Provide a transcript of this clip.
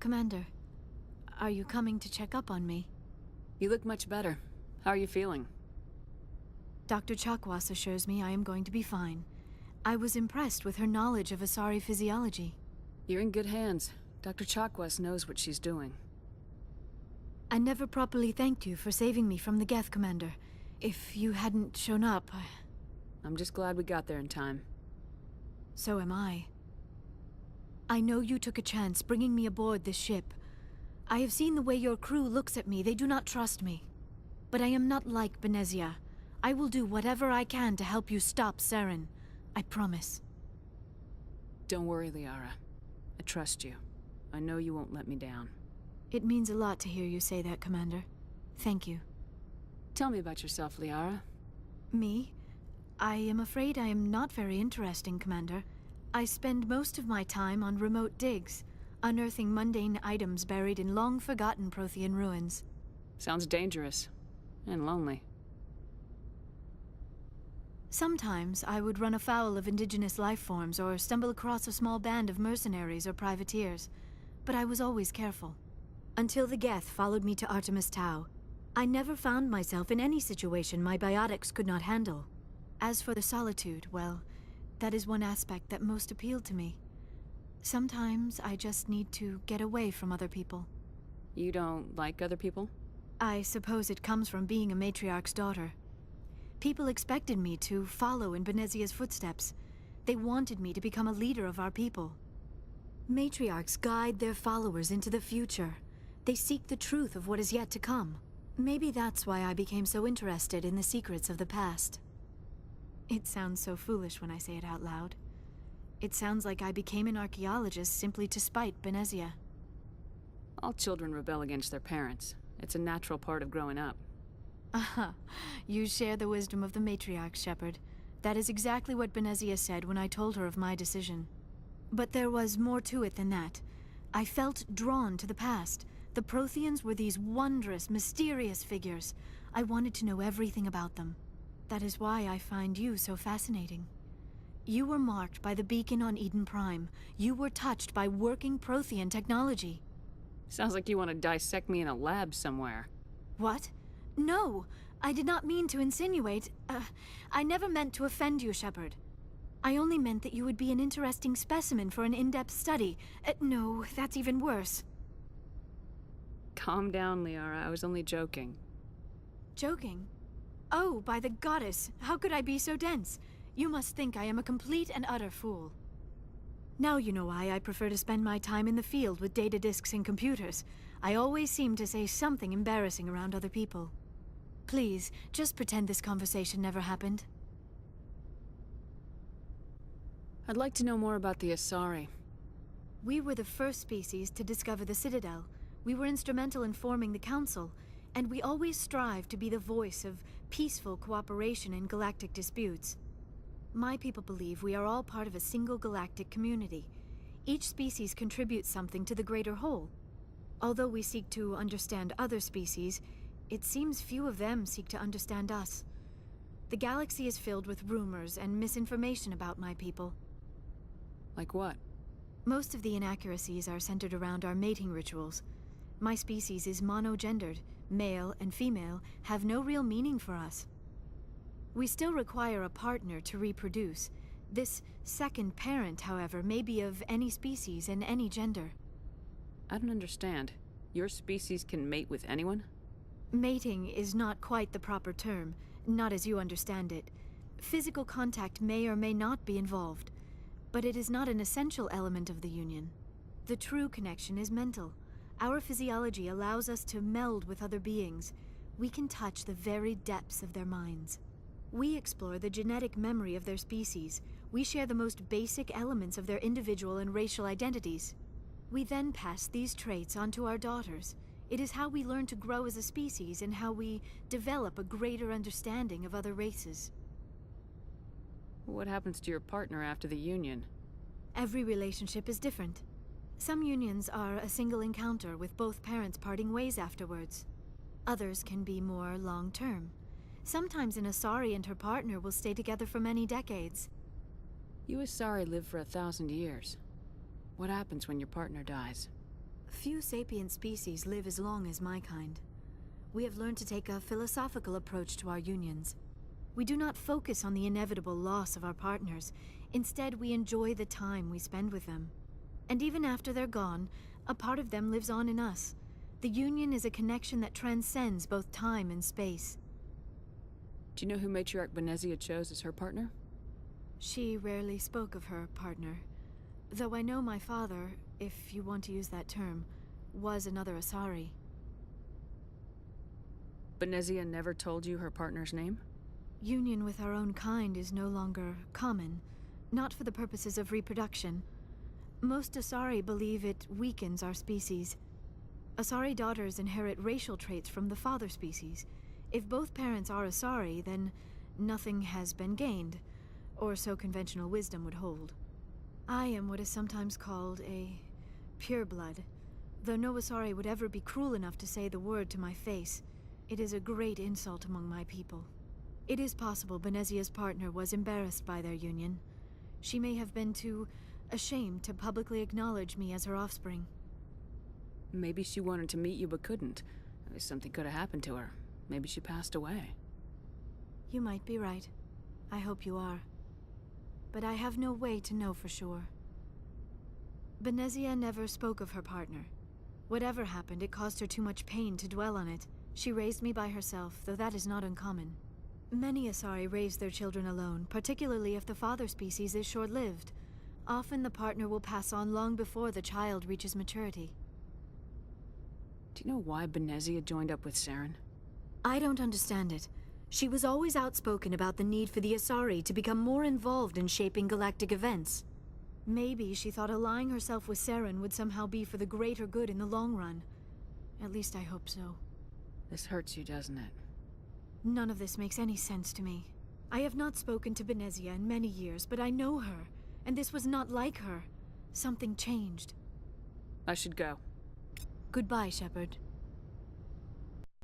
Commander, are you coming to check up on me? You look much better. How are you feeling? Dr. Chakwas assures me I am going to be fine. I was impressed with her knowledge of Asari physiology. You're in good hands. Dr. Chakwas knows what she's doing. I never properly thanked you for saving me from the Geth, Commander. If you hadn't shown up, I'm just glad we got there in time. So am I. I know you took a chance bringing me aboard this ship. I have seen the way your crew looks at me. They do not trust me. But I am not like Benezia. I will do whatever I can to help you stop Saren. I promise. Don't worry, Liara. I trust you. I know you won't let me down. It means a lot to hear you say that, Commander. Thank you. Tell me about yourself, Liara. Me? I am afraid I am not very interesting, Commander. I spend most of my time on remote digs, unearthing mundane items buried in long-forgotten Prothean ruins. Sounds dangerous. And lonely. Sometimes I would run afoul of indigenous life forms or stumble across a small band of mercenaries or privateers, but I was always careful. Until the Geth followed me to Artemis Tau, I never found myself in any situation my biotics could not handle. As for the solitude, well, that is one aspect that most appealed to me. Sometimes I just need to get away from other people. You don't like other people? I suppose it comes from being a matriarch's daughter. People expected me to follow in Benezia's footsteps. They wanted me to become a leader of our people. Matriarchs guide their followers into the future. They seek the truth of what is yet to come. Maybe that's why I became so interested in the secrets of the past. It sounds so foolish when I say it out loud. It sounds like I became an archaeologist simply to spite Benezia. All children rebel against their parents. It's a natural part of growing up. Aha, you share the wisdom of the matriarch, Shepard. That is exactly what Benezia said when I told her of my decision. But there was more to it than that. I felt drawn to the past. The Protheans were these wondrous, mysterious figures. I wanted to know everything about them. That is why I find you so fascinating. You were marked by the beacon on Eden Prime. You were touched by working Prothean technology. Sounds like you want to dissect me in a lab somewhere. What? No, I did not mean to insinuate. I never meant to offend you, Shepard. I only meant that you would be an interesting specimen for an in-depth study. No, that's even worse. Calm down, Liara. I was only joking. Joking? Oh, by the goddess, how could I be so dense? You must think I am a complete and utter fool. Now you know why I prefer to spend my time in the field with data disks and computers. I always seem to say something embarrassing around other people. Please, just pretend this conversation never happened. I'd like to know more about the Asari. We were the first species to discover the Citadel. We were instrumental in forming the Council, and we always strive to be the voice of peaceful cooperation in galactic disputes. My people believe we are all part of a single galactic community. Each species contributes something to the greater whole. Although we seek to understand other species, it seems few of them seek to understand us. The galaxy is filled with rumors and misinformation about my people. Like what? Most of the inaccuracies are centered around our mating rituals. My species is monogendered. Male and female have no real meaning for us. We still require a partner to reproduce. This second parent, however, may be of any species and any gender. I don't understand. Your species can mate with anyone? Mating is not quite the proper term, not as you understand it. Physical contact may or may not be involved, but it is not an essential element of the union. The true connection is mental. Our physiology allows us to meld with other beings. We can touch the very depths of their minds. We explore the genetic memory of their species. We share the most basic elements of their individual and racial identities. We then pass these traits on to our daughters. It is how we learn to grow as a species and how we develop a greater understanding of other races. What happens to your partner after the union? Every relationship is different. Some unions are a single encounter with both parents parting ways afterwards. Others can be more long-term. Sometimes an Asari and her partner will stay together for many decades. You Asari live for 1,000 years. What happens when your partner dies? Few sapient species live as long as my kind. We have learned to take a philosophical approach to our unions. We do not focus on the inevitable loss of our partners. Instead, we enjoy the time we spend with them. And even after they're gone, a part of them lives on in us. The union is a connection that transcends both time and space. Do you know who Matriarch Benezia chose as her partner? She rarely spoke of her partner. Though I know my father, if you want to use that term, was another Asari. Benezia never told you her partner's name? Union with our own kind is no longer common, not for the purposes of reproduction. Most Asari believe it weakens our species. Asari daughters inherit racial traits from the father species. If both parents are Asari, then nothing has been gained, or so conventional wisdom would hold. I am what is sometimes called a pureblood, though no Asari would ever be cruel enough to say the word to my face. It is a great insult among my people. It is possible Benezia's partner was embarrassed by their union. She may have been too ashamed to publicly acknowledge me as her offspring. Maybe she wanted to meet you but couldn't. Something could have happened to her. Maybe she passed away. You might be right. I hope you are. But I have no way to know for sure. Benezia never spoke of her partner. Whatever happened, it caused her too much pain to dwell on it. She raised me by herself, though that is not uncommon. Many Asari raise their children alone, particularly if the father species is short-lived. Often the partner will pass on long before the child reaches maturity. Do you know why Benezia joined up with Saren? I don't understand it. She was always outspoken about the need for the Asari to become more involved in shaping galactic events. Maybe she thought allying herself with Saren would somehow be for the greater good in the long run. At least I hope so. This hurts you, doesn't it? None of this makes any sense to me. I have not spoken to Benezia in many years, but I know her, and this was not like her. Something changed. I should go. Goodbye, Shepard.